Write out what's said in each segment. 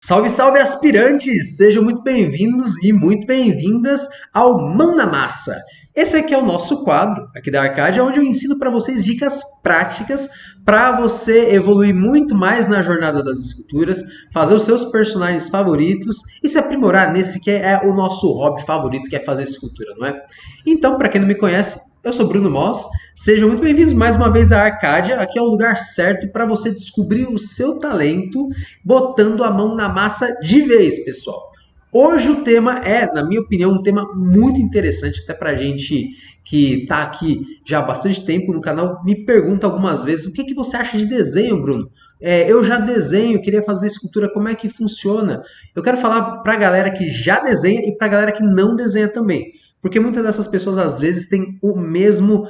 Salve, salve, aspirantes! Sejam muito bem-vindos e muito bem-vindas ao Mão na Massa. Esse aqui é o nosso quadro aqui da Arcadia, onde eu ensino para vocês dicas práticas para você evoluir muito mais na jornada das esculturas, fazer os seus personagens favoritos e se aprimorar nesse que é o nosso hobby favorito, que é fazer escultura, não é? Então, para quem não me conhece, eu sou Bruno Moss. Sejam muito bem-vindos mais uma vez à Arcádia. Aqui é o lugar certo para você descobrir o seu talento, botando a mão na massa de vez, pessoal. Hoje o tema é, na minha opinião, um tema muito interessante, até para gente que está aqui já há bastante tempo no canal, me pergunta algumas vezes, o que, que você acha de desenho, Bruno? Eu já desenho, queria fazer escultura, como é que funciona? Eu quero falar para a galera que já desenha e para a galera que não desenha também. Porque muitas dessas pessoas, às vezes, têm o mesmo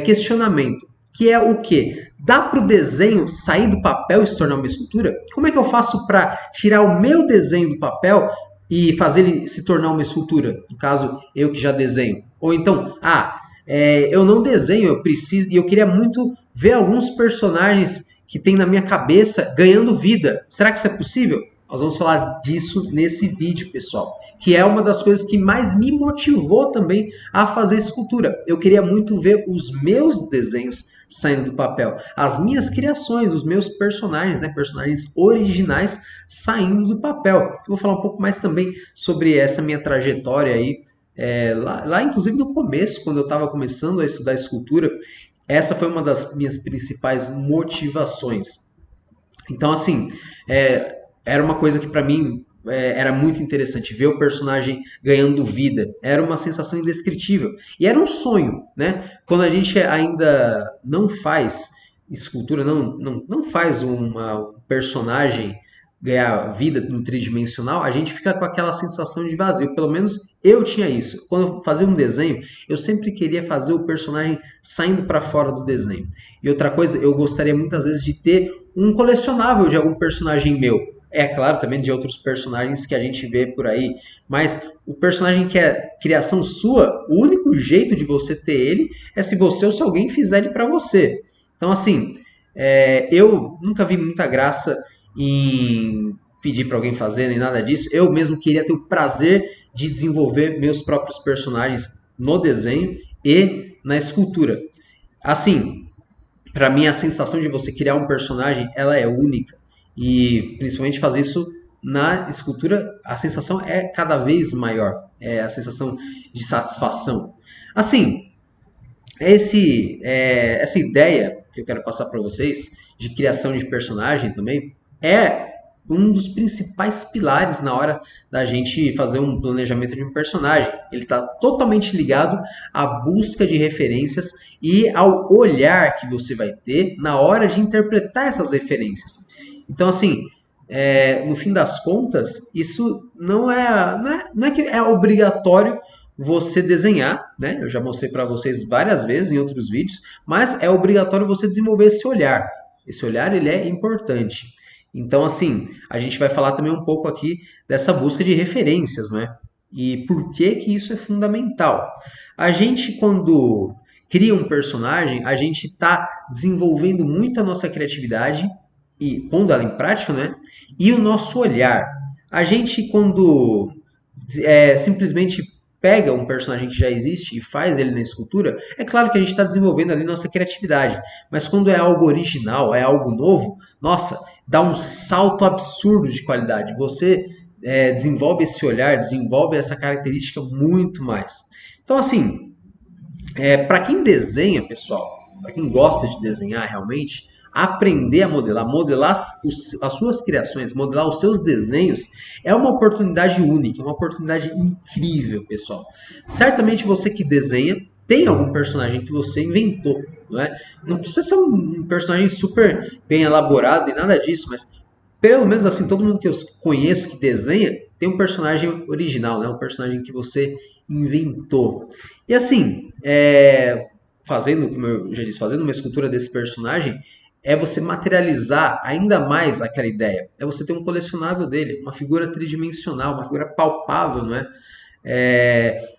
questionamento, que é o quê? Dá para o desenho sair do papel e se tornar uma escultura? Como é que eu faço para tirar o meu desenho do papel e fazer ele se tornar uma escultura? No caso, eu que já desenho. Ou então, eu não desenho, eu preciso, e eu queria muito ver alguns personagens que tem na minha cabeça ganhando vida. Será que isso é possível? Nós vamos falar disso nesse vídeo, pessoal, que é uma das coisas que mais me motivou também a fazer escultura. Eu queria muito ver os meus desenhos saindo do papel, as minhas criações, os meus personagens, né, personagens originais saindo do papel. Eu vou falar um pouco mais também sobre essa minha trajetória aí, lá inclusive no começo, quando eu estava começando a estudar escultura, essa foi uma das minhas principais motivações. Então, assim, era uma coisa que para mim era muito interessante ver o personagem ganhando vida. Era uma sensação indescritível. E era um sonho, né? Quando a gente ainda não faz escultura, não faz um personagem ganhar vida no tridimensional, a gente fica com aquela sensação de vazio. Pelo menos eu tinha isso. Quando eu fazia um desenho, eu sempre queria fazer o personagem saindo para fora do desenho. E outra coisa, eu gostaria muitas vezes de ter um colecionável de algum personagem meu. É claro, também de outros personagens que a gente vê por aí. Mas o personagem que é criação sua, o único jeito de você ter ele é se você ou se alguém fizer ele para você. Então, assim, eu nunca vi muita graça em pedir para alguém fazer, nem nada disso. Eu mesmo queria ter o prazer de desenvolver meus próprios personagens no desenho e na escultura. Assim, para mim a sensação de você criar um personagem, ela é única. E principalmente fazer isso na escultura, a sensação é cada vez maior. É a sensação de satisfação. Assim, essa ideia que eu quero passar para vocês de criação de personagem também é um dos principais pilares na hora da gente fazer um planejamento de um personagem. Ele está totalmente ligado à busca de referências e ao olhar que você vai ter na hora de interpretar essas referências. Então, assim, no fim das contas, isso não é que é obrigatório você desenhar, né? Eu já mostrei para vocês várias vezes em outros vídeos, mas é obrigatório você desenvolver esse olhar. Esse olhar, ele é importante. Então, assim, a gente vai falar também um pouco aqui dessa busca de referências, né? E por que que isso é fundamental? A gente, quando cria um personagem, a gente está desenvolvendo muito a nossa criatividade e pondo ela em prática, né? E o nosso olhar. A gente, quando simplesmente pega um personagem que já existe e faz ele na escultura, é claro que a gente está desenvolvendo ali nossa criatividade. Mas quando é algo original, é algo novo, nossa, dá um salto absurdo de qualidade. Você desenvolve esse olhar, desenvolve essa característica muito mais. Então, assim, para quem desenha, pessoal, para quem gosta de desenhar realmente, aprender a modelar as suas criações, modelar os seus desenhos, é uma oportunidade única, é uma oportunidade incrível, pessoal. Certamente você que desenha tem algum personagem que você inventou, não é? Não precisa ser um personagem super bem elaborado e nada disso, mas pelo menos assim, todo mundo que eu conheço que desenha tem um personagem original, né? Um personagem que você inventou. E assim, fazendo, como eu já disse, fazendo uma escultura desse personagem, é você materializar ainda mais aquela ideia. É você ter um colecionável dele, uma figura tridimensional, uma figura palpável, não é?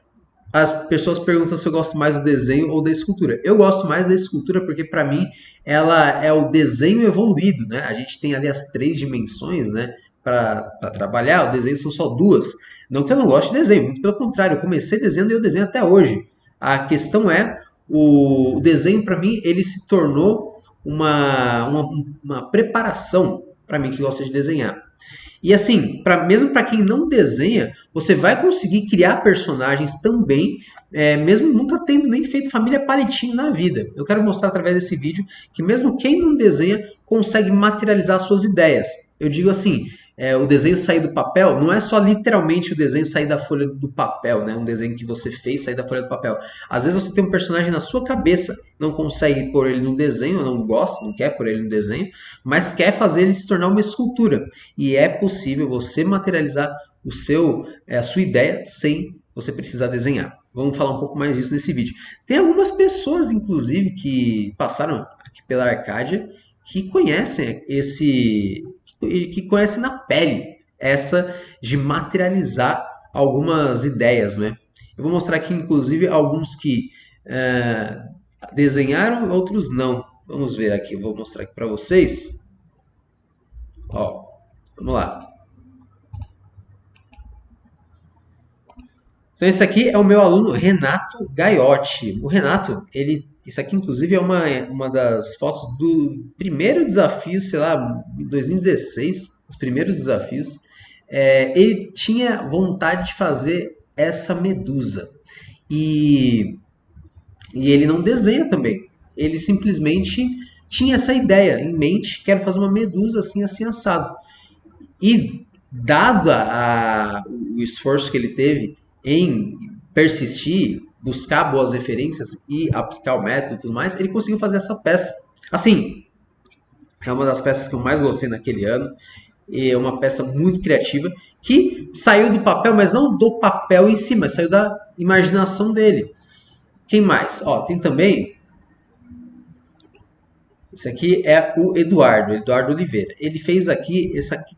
As pessoas perguntam se eu gosto mais do desenho ou da escultura. Eu gosto mais da escultura porque, para mim, ela é o desenho evoluído, né? A gente tem ali as três dimensões, né? para trabalhar, o desenho são só duas. Não que eu não goste de desenho, muito pelo contrário, eu comecei desenhando e eu desenho até hoje. A questão é, o desenho para mim, ele se tornou uma preparação para mim que gosta de desenhar. E assim, mesmo para quem não desenha, você vai conseguir criar personagens também, mesmo nunca tendo nem feito família palitinho na vida. Eu quero mostrar através desse vídeo que mesmo quem não desenha consegue materializar suas ideias. Eu digo assim, o desenho sair do papel não é só literalmente o desenho sair da folha do papel, né? Um desenho que você fez sair da folha do papel. Às vezes você tem um personagem na sua cabeça, não consegue pôr ele no desenho, não gosta, não quer pôr ele no desenho, mas quer fazer ele se tornar uma escultura. E é possível você materializar a sua ideia sem você precisar desenhar. Vamos falar um pouco mais disso nesse vídeo. Tem algumas pessoas, inclusive, que passaram aqui pela Arcadia, que conhecem que conhecem na pele essa de materializar algumas ideias, né? Eu vou mostrar aqui, inclusive, alguns que desenharam, outros não. Vamos ver aqui, eu vou mostrar aqui para vocês. Ó, vamos lá. Então esse aqui é o meu aluno Renato Gaiotti. O Renato, isso aqui inclusive é uma das fotos do primeiro desafio, sei lá, em 2016, os primeiros desafios. Ele tinha vontade de fazer essa medusa. E ele não desenha também. Ele simplesmente tinha essa ideia em mente, quero fazer uma medusa assim, assim, assado. E dado o esforço que ele teve em persistir, buscar boas referências e aplicar o método e tudo mais, ele conseguiu fazer essa peça. Assim, é uma das peças que eu mais gostei naquele ano. E é uma peça muito criativa que saiu do papel, mas não do papel em si, mas saiu da imaginação dele. Quem mais? Ó, tem também. Esse aqui é o Eduardo Oliveira. Ele fez aqui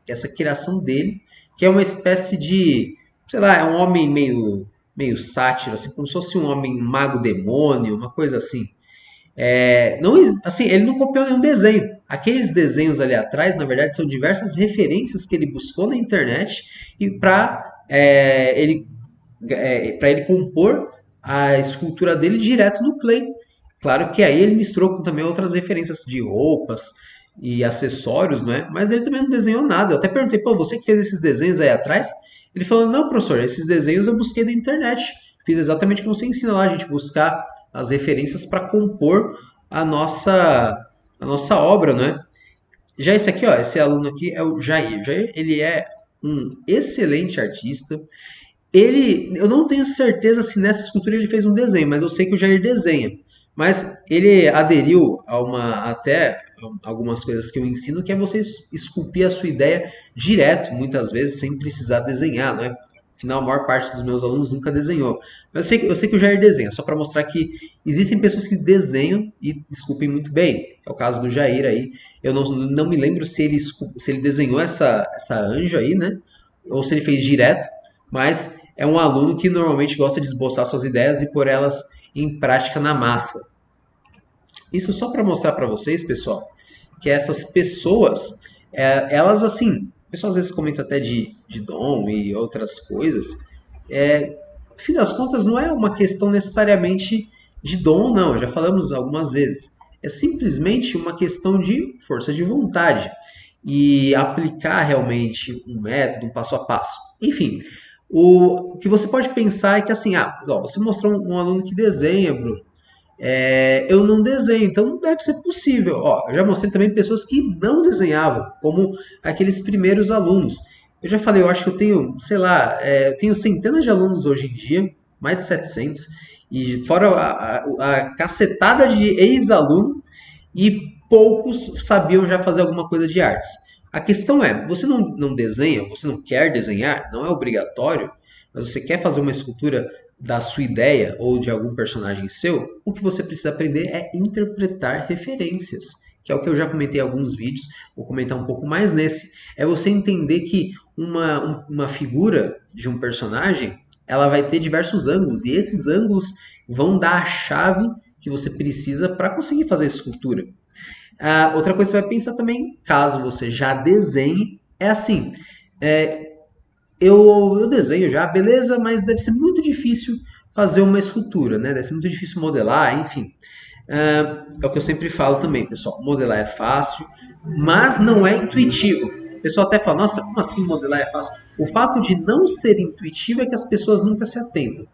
essa criação dele, que é uma espécie de, sei lá, é um homem meio sátiro, assim, como se fosse um homem mago demônio, uma coisa assim. Não, assim, ele não copiou nenhum desenho. Aqueles desenhos ali atrás, na verdade, são diversas referências que ele buscou na internet e para ele compor a escultura dele direto no clay. Claro que aí ele misturou com também outras referências de roupas e acessórios, né? Mas ele também não desenhou nada. Eu até perguntei, pô, você que fez esses desenhos aí atrás? Ele falou, não, professor, esses desenhos eu busquei da internet. Fiz exatamente como você ensina lá, a gente buscar as referências para compor a nossa obra, né? Já esse aqui, ó, esse aluno aqui é o Jair. Jair, ele é um excelente artista. Eu não tenho certeza se nessa escultura ele fez um desenho, mas eu sei que o Jair desenha. Mas ele aderiu até algumas coisas que eu ensino, que é você esculpir a sua ideia direto, muitas vezes, sem precisar desenhar, né? Afinal, a maior parte dos meus alunos nunca desenhou. Mas eu sei que o Jair desenha, só para mostrar que existem pessoas que desenham e esculpem muito bem. É o caso do Jair aí. Eu não me lembro se ele desenhou essa anja aí, né? Ou se ele fez direto, mas é um aluno que normalmente gosta de esboçar suas ideias e pôr elas em prática na massa. Isso só para mostrar para vocês, pessoal, que essas pessoas, elas assim, o pessoal às vezes comenta até de dom e outras coisas, no fim das contas não é uma questão necessariamente de dom, não, já falamos algumas vezes. É simplesmente uma questão de força de vontade e aplicar realmente um método, um passo a passo. Enfim, o que você pode pensar é que assim, você mostrou um aluno que desenha, Bruno. Eu não desenho, então não deve ser possível. Ó, eu já mostrei também pessoas que não desenhavam, como aqueles primeiros alunos. Eu já falei, eu acho que eu tenho, sei lá, eu tenho centenas de alunos hoje em dia, mais de 700, e fora a cacetada de ex-aluno, e poucos sabiam já fazer alguma coisa de artes. A questão é, você não desenha, você não quer desenhar, não é obrigatório, mas você quer fazer uma escultura da sua ideia ou de algum personagem seu, o que você precisa aprender é interpretar referências, que é o que eu já comentei em alguns vídeos, vou comentar um pouco mais nesse. É você entender que uma figura de um personagem, ela vai ter diversos ângulos, e esses ângulos vão dar a chave que você precisa para conseguir fazer a escultura. Outra coisa que você vai pensar também, caso você já desenhe, é assim, Eu desenho já, beleza, mas deve ser muito difícil fazer uma escultura, né? Deve ser muito difícil modelar, enfim. É o que eu sempre falo também, pessoal. Modelar é fácil, mas não é intuitivo. O pessoal até fala, nossa, como assim modelar é fácil? O fato de não ser intuitivo é que as pessoas nunca se atentam.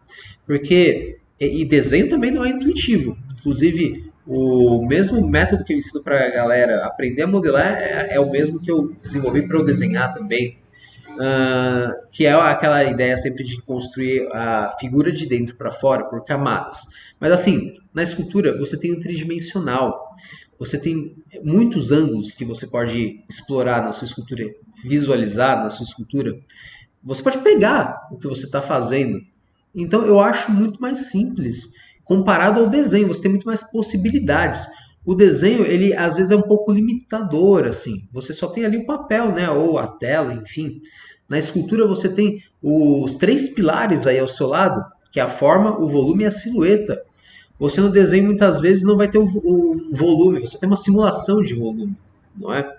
Porque, e desenho também não é intuitivo. Inclusive, o mesmo método que eu ensino para a galera aprender a modelar é o mesmo que eu desenvolvi para eu desenhar também. Que é aquela ideia sempre de construir a figura de dentro para fora por camadas. Mas assim, na escultura você tem um tridimensional, você tem muitos ângulos que você pode explorar na sua escultura, visualizar na sua escultura. Você pode pegar o que você está fazendo. Então eu acho muito mais simples comparado ao desenho. Você tem muito mais possibilidades. O desenho, ele às vezes é um pouco limitador, assim. Você só tem ali o papel, né? Ou a tela, enfim. Na escultura você tem os três pilares aí ao seu lado, que é a forma, o volume e a silhueta. Você no desenho muitas vezes não vai ter o volume, você tem uma simulação de volume, não é?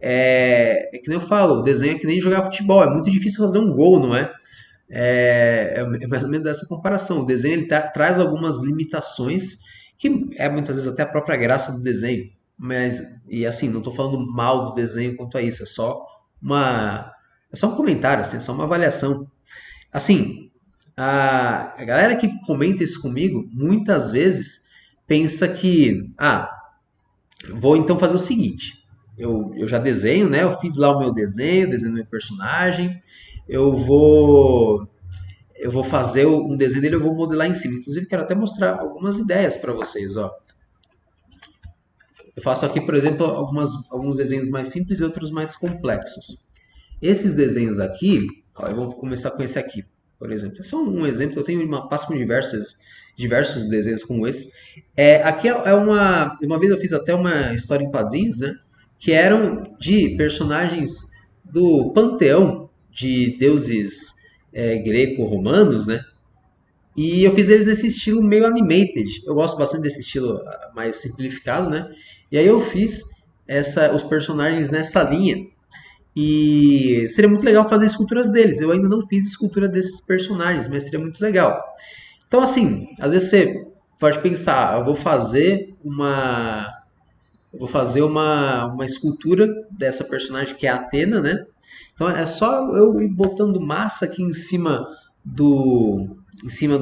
É que nem eu falo, o desenho é que nem jogar futebol, é muito difícil fazer um gol, não é? É mais ou menos essa comparação. O desenho ele traz algumas limitações, que é muitas vezes até a própria graça do desenho. Mas, e assim, não estou falando mal do desenho quanto a isso, uma, é só um comentário, assim, é só uma avaliação. Assim, a galera que comenta isso comigo, muitas vezes, pensa que, vou então fazer o seguinte, eu já desenho, né? Eu fiz lá o meu desenho, desenho do meu personagem, eu vou eu vou fazer um desenho dele, eu vou modelar em cima. Inclusive, quero até mostrar algumas ideias para vocês, ó. Eu faço aqui, por exemplo, alguns desenhos mais simples e outros mais complexos. Esses desenhos aqui, ó, eu vou começar com esse aqui, por exemplo. É só um exemplo, eu tenho uma pasta com diversos desenhos como esse. Aqui é uma vez eu fiz até uma história em quadrinhos, né? Que eram de personagens do panteão de deuses greco-romanos, né? E eu fiz eles nesse estilo meio animated. Eu gosto bastante desse estilo mais simplificado, né? E aí eu fiz os personagens nessa linha. E seria muito legal fazer esculturas deles. Eu ainda não fiz escultura desses personagens, mas seria muito legal. Então, assim, às vezes você pode pensar, eu vou fazer uma escultura dessa personagem que é a Atena, né? Então é só eu ir botando massa aqui em cima do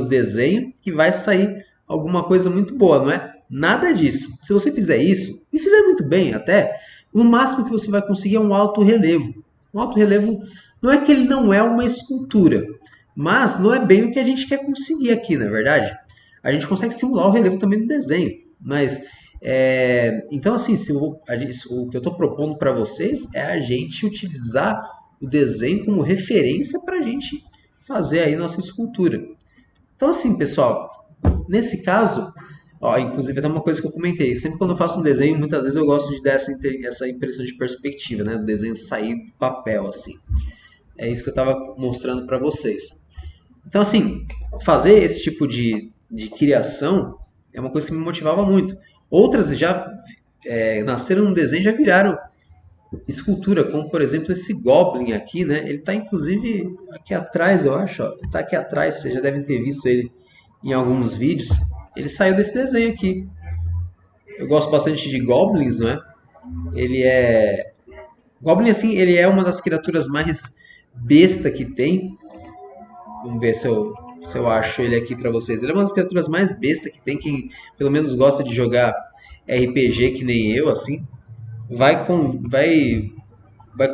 desenho que vai sair alguma coisa muito boa, não é? Nada disso. Se você fizer isso, e fizer muito bem até, no máximo que você vai conseguir é um alto relevo. Um alto relevo não é que ele não é uma escultura, mas não é bem o que a gente quer conseguir aqui, na verdade. A gente consegue simular o relevo também no desenho, mas então assim, o que eu estou propondo para vocês é a gente utilizar o desenho como referência para a gente fazer aí nossa escultura. Então assim, pessoal, nesse caso, ó, inclusive até uma coisa que eu comentei, sempre quando eu faço um desenho, muitas vezes eu gosto de dar essa impressão de perspectiva, né? Do desenho sair do papel, assim. É isso que eu estava mostrando para vocês. Então, assim, fazer esse tipo de criação é uma coisa que me motivava muito. Outras já nasceram no desenho e já viraram escultura, como por exemplo esse Goblin aqui, né? Ele está inclusive aqui atrás, eu acho. Ó. Ele está aqui atrás, vocês já devem ter visto ele em alguns vídeos. Ele saiu desse desenho aqui. Eu gosto bastante de Goblins, não é? Ele é. Goblin, assim, ele é uma das criaturas mais besta que tem. Vamos ver se eu acho ele aqui pra vocês. Ele é uma das criaturas mais bestas que tem. Quem pelo menos gosta de jogar RPG que nem eu, assim, vai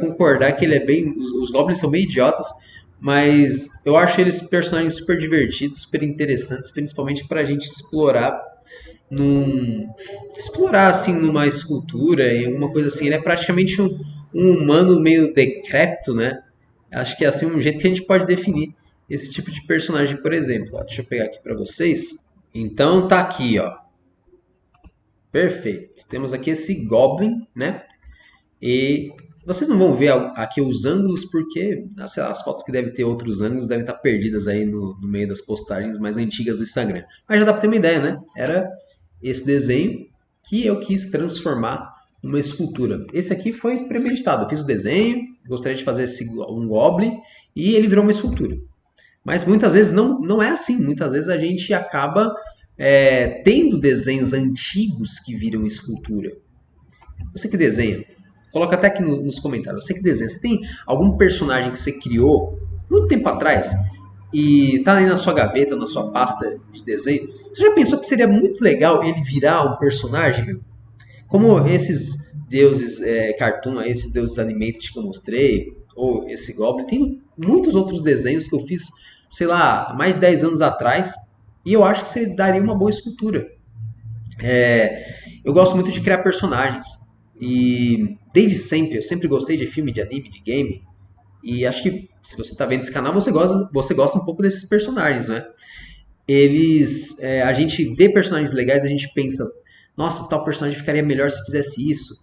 concordar que ele é bem. Os goblins são bem idiotas, mas eu acho eles personagens super divertidos, super interessantes, principalmente pra gente num, explorar assim numa escultura e alguma coisa assim. Ele é praticamente um humano meio decrépito, né? Acho que é assim um jeito que a gente pode definir esse tipo de personagem, por exemplo. Ó, deixa eu pegar aqui para vocês. Então tá aqui, ó. Perfeito. Temos aqui esse Goblin, né? E vocês não vão ver aqui os ângulos porque sei lá, as fotos que devem ter outros ângulos devem estar perdidas aí no meio das postagens mais antigas do Instagram. Mas já dá para ter uma ideia, né? Era esse desenho que eu quis transformar numa escultura. Esse aqui foi premeditado. Eu fiz o desenho, gostaria de fazer um Goblin e ele virou uma escultura. Mas muitas vezes não é assim. Muitas vezes a gente acaba tendo desenhos antigos que viram escultura. Você que desenha, coloca até aqui nos comentários. Você que desenha, você tem algum personagem que você criou muito tempo atrás e tá aí na sua gaveta, na sua pasta de desenho? Você já pensou que seria muito legal ele virar um personagem, meu? Como esses deuses cartoon, esses deuses animated que eu mostrei, ou esse Goblin, tem muitos outros desenhos que eu fiz, sei lá, há mais de 10 anos atrás, e eu acho que você daria uma boa escultura. Eu gosto muito de criar personagens, e desde sempre, eu sempre gostei de filme, de anime, de game, e acho que se você está vendo esse canal, você gosta um pouco desses personagens, né? A gente vê personagens legais, a gente pensa, nossa, tal personagem ficaria melhor se fizesse isso.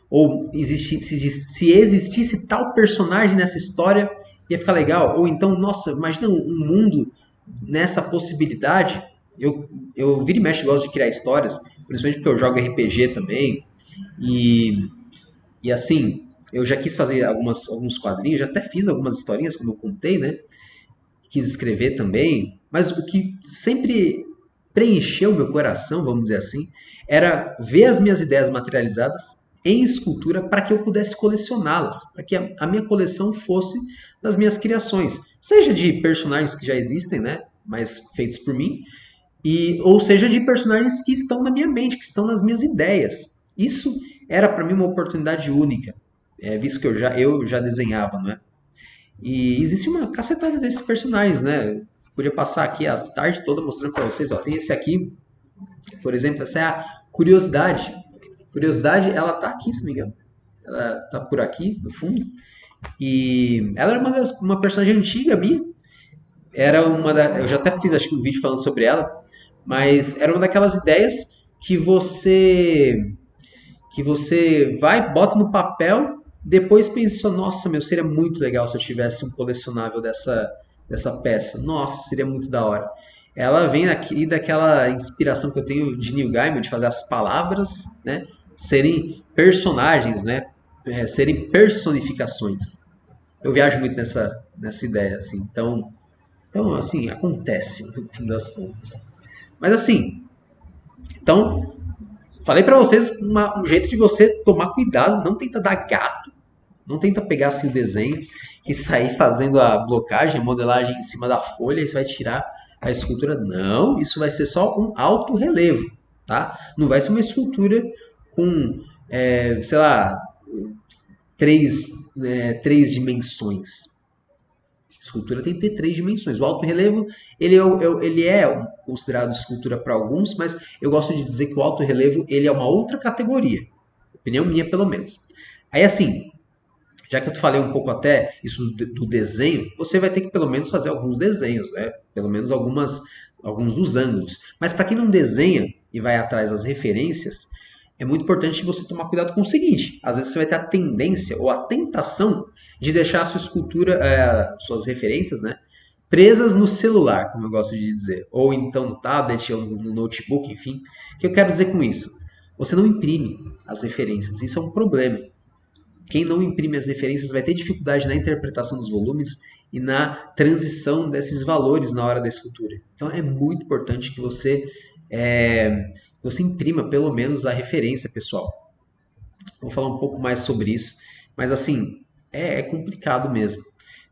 Ou se existisse tal personagem nessa história, ia ficar legal. Ou então, nossa, imagina um mundo nessa possibilidade. Eu vira e mexe gosto de criar histórias, principalmente porque eu jogo RPG também. E, e assim, eu já quis fazer alguns quadrinhos, já até fiz algumas historinhas, como eu contei, né? Quis escrever também, mas o que sempre preencheu meu coração, vamos dizer assim, era ver as minhas ideias materializadas em escultura para que eu pudesse colecioná-las, para que a minha coleção fosse das minhas criações, seja de personagens que já existem, né, mas feitos por mim, ou seja de personagens que estão na minha mente, que estão nas minhas ideias. Isso era para mim uma oportunidade única, visto que eu já desenhava, não é? E existe uma cacetada desses personagens, né? Podia passar aqui a tarde toda mostrando para vocês. Ó, tem esse aqui, por exemplo, essa é a Curiosidade. Curiosidade, ela tá aqui, se não me engano. Ela tá por aqui, no fundo. E ela era uma personagem antiga minha. Eu já até fiz acho que um vídeo falando sobre ela, mas era uma daquelas ideias que você vai, bota no papel, depois pensou, nossa, meu, seria muito legal se eu tivesse um colecionável dessa peça. Nossa, seria muito da hora. Ela vem aqui daquela inspiração que eu tenho de Neil Gaiman, de fazer as palavras, né, serem personagens, né, serem personificações. Eu viajo muito nessa ideia, assim. Então, assim, acontece, no fim das contas. Mas, assim, então, falei pra vocês um jeito de você tomar cuidado, não tenta dar gato, não tenta pegar assim o desenho e sair fazendo a blocagem, a modelagem em cima da folha e você vai tirar a escultura. Não, isso vai ser só um alto relevo, tá? Não vai ser uma escultura com, sei lá, três dimensões. Escultura tem que ter 3 dimensões. O alto relevo ele é considerado escultura para alguns, mas eu gosto de dizer que o alto relevo ele é uma outra categoria. Opinião minha, pelo menos. Aí assim, já que eu te falei um pouco até isso do desenho, você vai ter que pelo menos fazer alguns desenhos, né? Pelo menos alguns dos ângulos. Mas para quem não desenha e vai atrás das referências, é muito importante você tomar cuidado com o seguinte: às vezes você vai ter a tendência ou a tentação de deixar a sua escultura, suas referências, né, presas no celular, como eu gosto de dizer, ou então no tablet ou no notebook, enfim. O que eu quero dizer com isso? Você não imprime as referências, isso é um problema. Quem não imprime as referências vai ter dificuldade na interpretação dos volumes e na transição desses valores na hora da escultura. Então é muito importante que você imprima pelo menos a referência, pessoal. Vou falar um pouco mais sobre isso, mas assim, é complicado mesmo.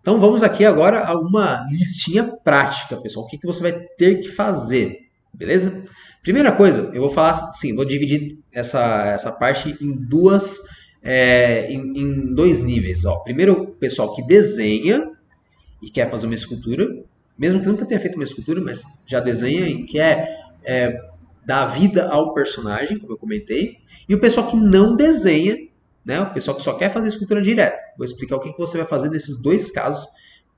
Então vamos aqui agora a uma listinha prática, pessoal. O que você vai ter que fazer, beleza? Primeira coisa, eu vou falar assim, vou dividir essa parte em em dois níveis. Ó. Primeiro, o pessoal que desenha e quer fazer uma escultura, mesmo que nunca tenha feito uma escultura, mas já desenha e quer dar vida ao personagem, como eu comentei. E o pessoal que não desenha, né? O pessoal que só quer fazer escultura direto. Vou explicar o que você vai fazer nesses dois casos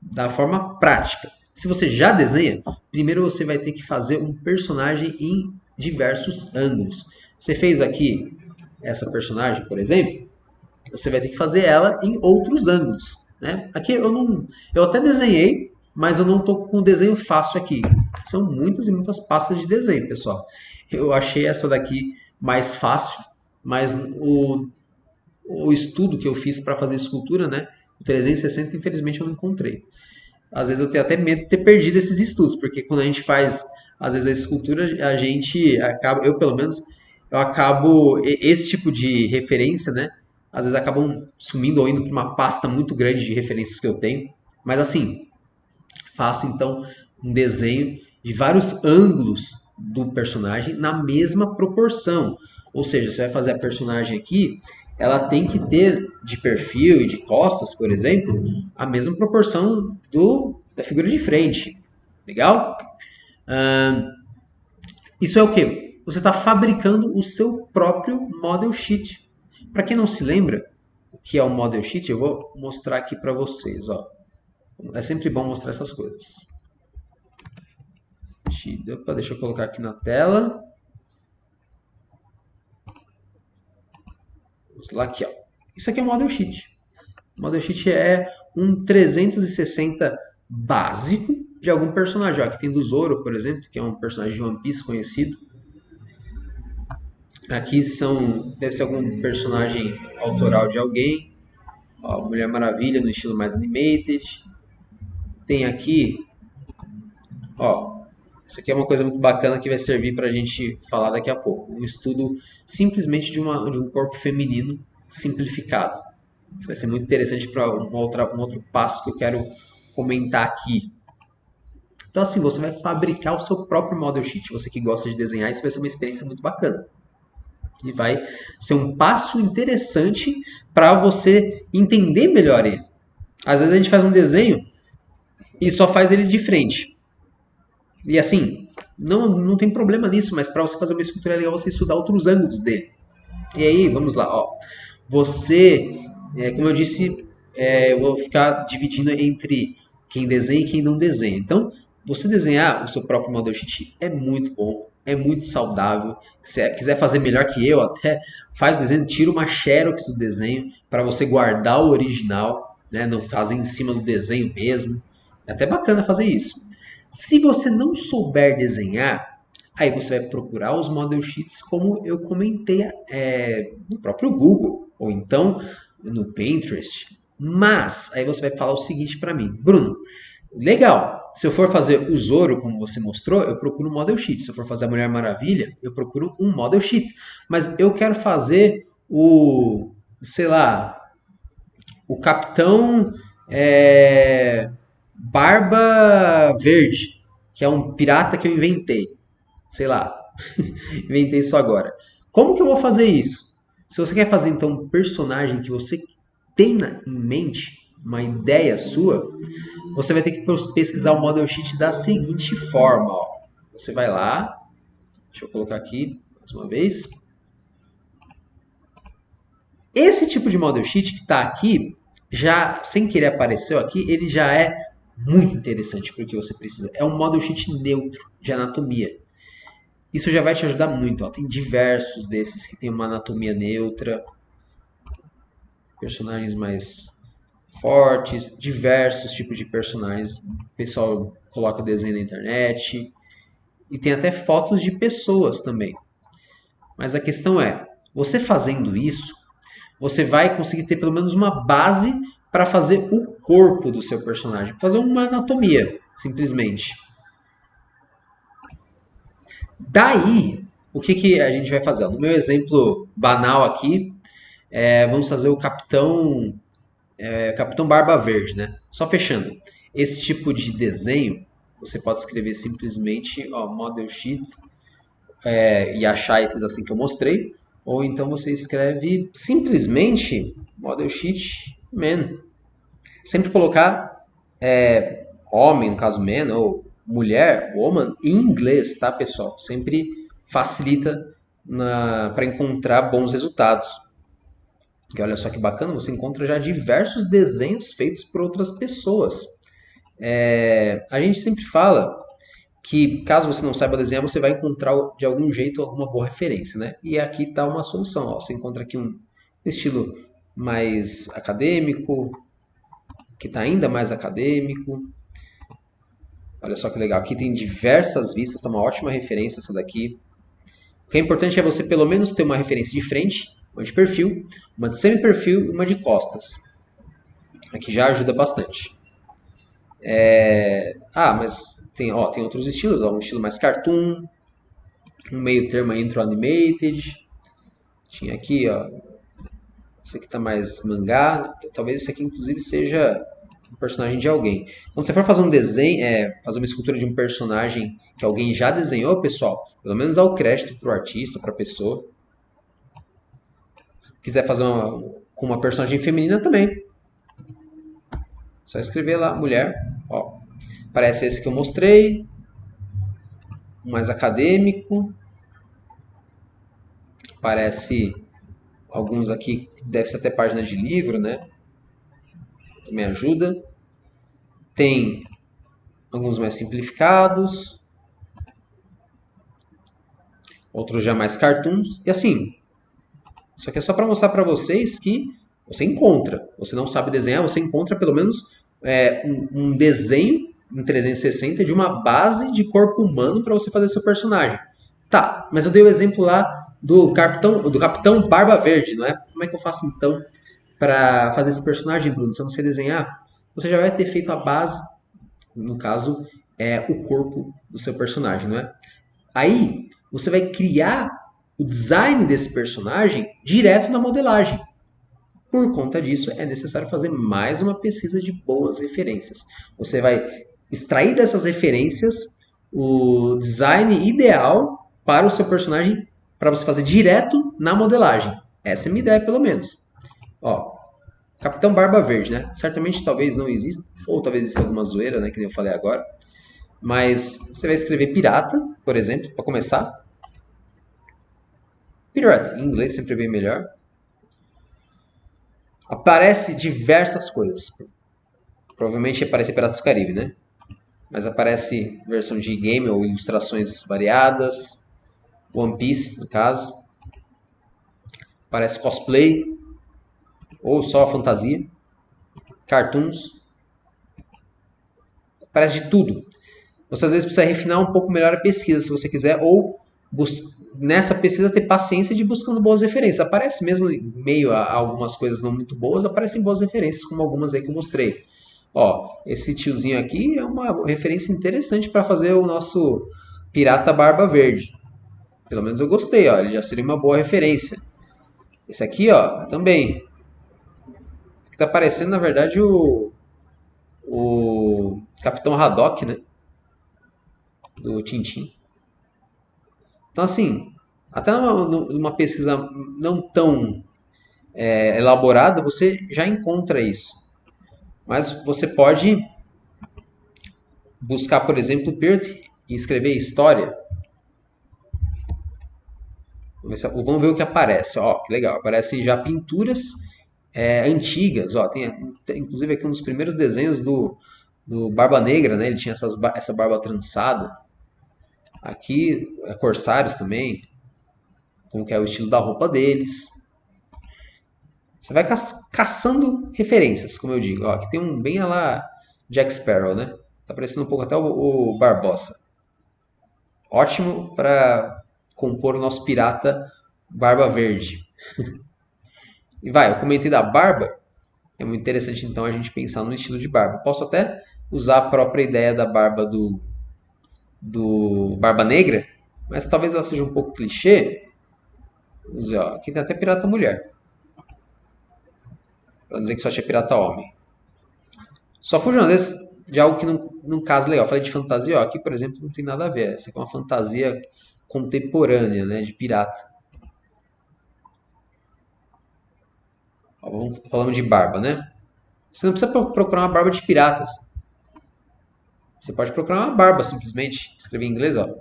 da forma prática. Se você já desenha, primeiro você vai ter que fazer um personagem em diversos ângulos. Você fez aqui essa personagem, por exemplo, você vai ter que fazer ela em outros ângulos. Né? Aqui eu até desenhei, mas eu não estou com o desenho fácil aqui. São muitas e muitas pastas de desenho, pessoal. Eu achei essa daqui mais fácil, mas o estudo que eu fiz para fazer escultura, né, 360, infelizmente, eu não encontrei. Às vezes eu tenho até medo de ter perdido esses estudos, porque quando a gente faz, às vezes, a escultura, a gente acaba, eu pelo menos, eu acabo, esse tipo de referência, né? Às vezes acabam sumindo ou indo para uma pasta muito grande de referências que eu tenho. Mas assim, faço então um desenho de vários ângulos do personagem na mesma proporção. Ou seja, você vai fazer a personagem aqui, ela tem que ter de perfil e de costas, por exemplo, a mesma proporção da figura de frente. Legal? Ah, isso é o quê? Você está fabricando o seu próprio model sheet. Para quem não se lembra o que é o model sheet, eu vou mostrar aqui para vocês. Ó. É sempre bom mostrar essas coisas. Opa, deixa eu colocar aqui na tela. Vamos lá aqui, ó. Isso aqui é um model sheet. O model sheet é um 360 básico de algum personagem. Ó, aqui tem do Zoro, por exemplo, que é um personagem de One Piece conhecido. Aqui deve ser algum personagem autoral de alguém. Ó, Mulher Maravilha no estilo mais animated. Tem aqui, ó, isso aqui é uma coisa muito bacana que vai servir para a gente falar daqui a pouco. Um estudo simplesmente de um corpo feminino simplificado. Isso vai ser muito interessante para um outro passo que eu quero comentar aqui. Então, assim, você vai fabricar o seu próprio model sheet. Você que gosta de desenhar, isso vai ser uma experiência muito bacana. E vai ser um passo interessante para você entender melhor ele. Às vezes a gente faz um desenho e só faz ele de frente. E assim, não tem problema nisso, mas para você fazer uma escultura é legal você estudar outros ângulos dele. E aí, vamos lá, ó. Você, como eu disse, eu vou ficar dividindo entre quem desenha e quem não desenha. Então, você desenhar o seu próprio model sheet é muito bom, é muito saudável. Se quiser fazer melhor que eu, até faz o desenho, tira uma xerox do desenho para você guardar o original, né? Não fazer em cima do desenho mesmo. É até bacana fazer isso. Se você não souber desenhar, aí você vai procurar os model sheets como eu comentei no próprio Google, ou então no Pinterest. Mas aí você vai falar o seguinte para mim, Bruno, legal, se eu for fazer o Zoro, como você mostrou, eu procuro um model sheet. Se eu for fazer a Mulher Maravilha, eu procuro um model sheet. Mas eu quero fazer sei lá, o Capitão Barba Verde, que é um pirata que eu inventei. Sei lá, inventei isso agora. Como que eu vou fazer isso? Se você quer fazer então um personagem que você tenha em mente, uma ideia sua, você vai ter que pesquisar o model sheet da seguinte forma. Ó. Você vai lá, deixa eu colocar aqui mais uma vez. Esse tipo de model sheet que está aqui, já sem querer apareceu aqui, ele já é muito interessante para o que você precisa. É um model sheet neutro de anatomia. Isso já vai te ajudar muito. Ó. Tem diversos desses que tem uma anatomia neutra, personagens mais fortes, diversos tipos de personagens. O pessoal coloca desenho na internet e tem até fotos de pessoas também. Mas a questão é, você fazendo isso, você vai conseguir ter pelo menos uma base para fazer o corpo do seu personagem, fazer uma anatomia, simplesmente. Daí, o que a gente vai fazer? No meu exemplo banal aqui, vamos fazer o Capitão Barba Verde, né? Só fechando. Esse tipo de desenho, você pode escrever simplesmente model sheet e achar esses assim que eu mostrei. Ou então você escreve simplesmente model sheet man. Sempre colocar homem, no caso man, ou mulher, woman, em inglês, tá, pessoal? Sempre facilita para encontrar bons resultados. E olha só que bacana, você encontra já diversos desenhos feitos por outras pessoas. A gente sempre fala que caso você não saiba desenhar, você vai encontrar de algum jeito alguma boa referência, né? E aqui está uma solução. Ó. Você encontra aqui um estilo mais acadêmico, que está ainda mais acadêmico. Olha só que legal. Aqui tem diversas vistas, está uma ótima referência essa daqui. O que é importante é você pelo menos ter uma referência de frente, uma de perfil, uma de semi-perfil e uma de costas. Aqui já ajuda bastante. Mas tem outros estilos, ó, um estilo mais cartoon, um meio termo entre o animated. Tinha aqui, ó, esse aqui tá mais mangá. Talvez esse aqui, inclusive, seja um personagem de alguém. Quando você for fazer um desenho, fazer uma escultura de um personagem que alguém já desenhou, pessoal, pelo menos dá o crédito pro artista, pra pessoa. Se quiser fazer com uma personagem feminina também, só escrever lá, mulher. Ó, parece esse que eu mostrei, um mais acadêmico. Parece alguns aqui, deve ser até página de livro, né? Também ajuda. Tem alguns mais simplificados, outros já mais cartoons. E assim, isso aqui é só para mostrar para vocês que você encontra. Você não sabe desenhar, você encontra pelo menos um desenho em 360 de uma base de corpo humano para você fazer seu personagem. Tá, mas eu dei o exemplo lá do Capitão Barba Verde, não é? Como é que eu faço então para fazer esse personagem, Bruno? Se eu não sei desenhar, você já vai ter feito a base, no caso, o corpo do seu personagem, não é? Aí, você vai criar o design desse personagem direto na modelagem. Por conta disso, é necessário fazer mais uma pesquisa de boas referências. Você vai extrair dessas referências o design ideal para o seu personagem para você fazer direto na modelagem. Essa é a minha ideia, pelo menos. Ó, Capitão Barba Verde, né? Certamente talvez não exista, ou talvez exista alguma zoeira, né? Que nem eu falei agora. Mas você vai escrever pirata, por exemplo, para começar. Pirate, em inglês sempre é bem melhor. Aparece diversas coisas. Provavelmente aparece Piratas do Caribe, né? Mas aparece versão de game ou ilustrações variadas. One Piece, no caso. Aparece cosplay. Ou só fantasia. Cartoons. Aparece de tudo. Você às vezes precisa refinar um pouco melhor a pesquisa, se você quiser, ou nessa pesquisa ter paciência de ir buscando boas referências. Aparece mesmo em meio a algumas coisas não muito boas, aparecem boas referências, como algumas aí que eu mostrei. Ó, esse tiozinho aqui é uma referência interessante para fazer o nosso Pirata Barba Verde. Pelo menos eu gostei, ó, ele já seria uma boa referência. Esse aqui, ó, também. Aqui tá parecendo, na verdade, o Capitão Haddock, né? Do Tintin. Então, assim, até numa pesquisa não tão elaborada, você já encontra isso. Mas você pode buscar, por exemplo, Perth e escrever história. Vamos ver o que aparece. Ó, que legal. Aparecem já pinturas antigas. Ó, tem inclusive aqui um dos primeiros desenhos do Barba Negra, né? Ele tinha essa barba trançada. Aqui, corsários também. Como que é o estilo da roupa deles. Você vai caçando referências, como eu digo. Ó, aqui tem um bem a lá Jack Sparrow, né? Tá parecendo um pouco até o Barbossa. Ótimo para compor o nosso pirata Barba Verde. E vai, eu comentei da barba. É muito interessante então a gente pensar no estilo de barba. Posso até usar a própria ideia da barba do Barba Negra, mas talvez ela seja um pouco clichê. Vamos ver, ó, aqui tem até pirata mulher. Pra dizer que só tinha pirata homem. Só fugindo de algo que não casa legal. Eu falei de fantasia, ó, aqui, por exemplo, não tem nada a ver. Essa aqui é uma fantasia contemporânea, né, de pirata. Ó, falando de barba, né? Você não precisa procurar uma barba de piratas. Você pode procurar uma barba, simplesmente. Escrever em inglês, ó.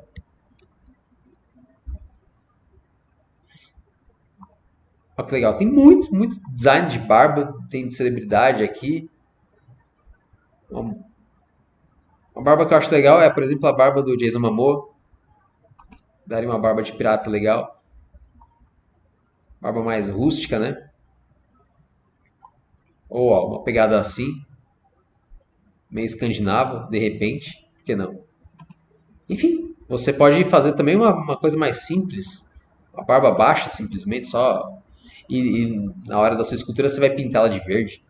Olha que legal. Tem muito design de barba. Tem de celebridade aqui. Uma barba que eu acho legal é, por exemplo, a barba do Jason Momoa. Daria uma barba de pirata legal. Barba mais rústica, né? Ou ó, uma pegada assim. Meio escandinava, de repente. Por que não? Enfim, você pode fazer também uma coisa mais simples. Uma barba baixa, simplesmente, só. E na hora da sua escultura você vai pintá-la de verde.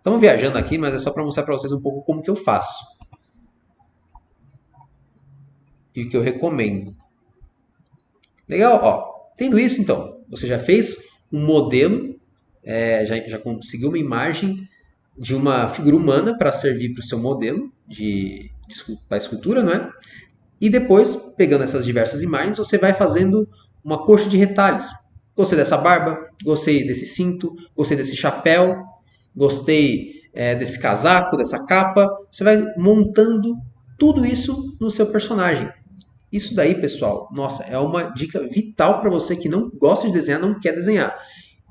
Estamos viajando aqui, mas é só para mostrar para vocês um pouco como que eu faço. E o que eu recomendo. Legal? Ó, tendo isso, então, você já fez um modelo, já conseguiu uma imagem de uma figura humana para servir para o seu modelo para escultura, não é? E depois, pegando essas diversas imagens, você vai fazendo uma coxa de retalhos. Gostei dessa barba, gostei desse cinto, gostei desse chapéu, gostei desse casaco, dessa capa. Você vai montando tudo isso no seu personagem. Isso daí, pessoal, nossa, é uma dica vital para você que não gosta de desenhar, não quer desenhar.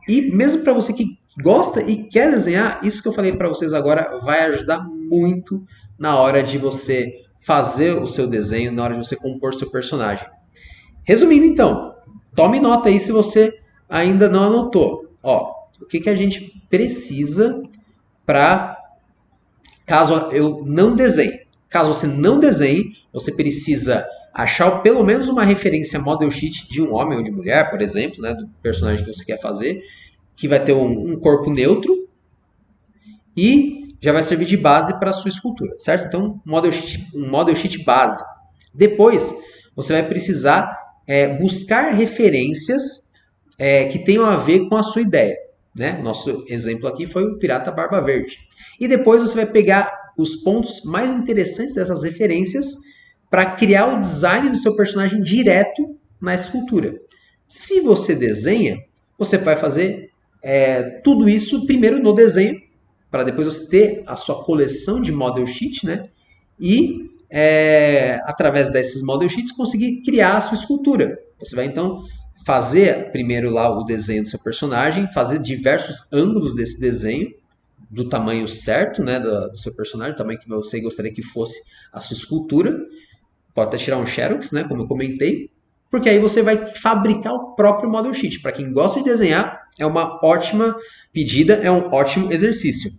E mesmo para você que gosta e quer desenhar, isso que eu falei para vocês agora vai ajudar muito na hora de você fazer o seu desenho, na hora de você compor seu personagem. Resumindo então, tome nota aí se você ainda não anotou. Ó, o que, que a gente precisa para caso eu não desenhe. Caso você não desenhe, você precisa achar pelo menos uma referência model sheet de um homem ou de mulher, por exemplo, né, do personagem que você quer fazer, que vai ter um corpo neutro e já vai servir de base para a sua escultura, certo? Então, um model sheet base. Depois, você vai precisar buscar referências que tenham a ver com a sua ideia. Né? Nosso exemplo aqui foi o Pirata Barba Verde. E depois você vai pegar os pontos mais interessantes dessas referências para criar o design do seu personagem direto na escultura. Se você desenha, você vai fazer tudo isso primeiro no desenho, para depois você ter a sua coleção de model sheet, né? E através desses model sheets conseguir criar a sua escultura. Você vai então fazer primeiro lá o desenho do seu personagem, fazer diversos ângulos desse desenho, do tamanho certo, né, do seu personagem, do tamanho que você gostaria que fosse a sua escultura. Pode até tirar um Xerox, né, como eu comentei, porque aí você vai fabricar o próprio model sheet. Para quem gosta de desenhar, é uma ótima pedida, é um ótimo exercício.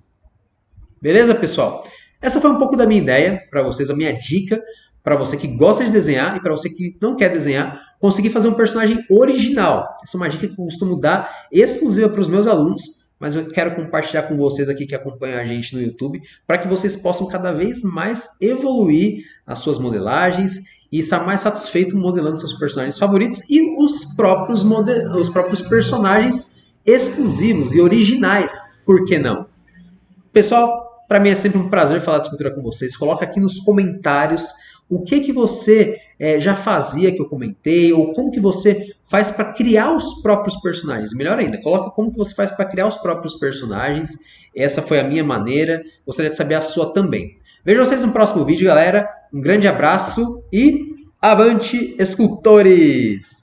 Beleza, pessoal? Essa foi um pouco da minha ideia para vocês, a minha dica para você que gosta de desenhar e para você que não quer desenhar, conseguir fazer um personagem original. Essa é uma dica que eu costumo dar exclusiva para os meus alunos, mas eu quero compartilhar com vocês aqui que acompanham a gente no YouTube, para que vocês possam cada vez mais evoluir as suas modelagens e estar mais satisfeito modelando seus personagens favoritos e os próprios personagens exclusivos e originais, por que não? Pessoal, para mim é sempre um prazer falar de escultura com vocês. Coloca aqui nos comentários o que você já fazia que eu comentei, ou como que você faz para criar os próprios personagens. Melhor ainda, coloca como que você faz para criar os próprios personagens. Essa foi a minha maneira, gostaria de saber a sua também. Vejo vocês no próximo vídeo, galera. Um grande abraço e avante, escultores!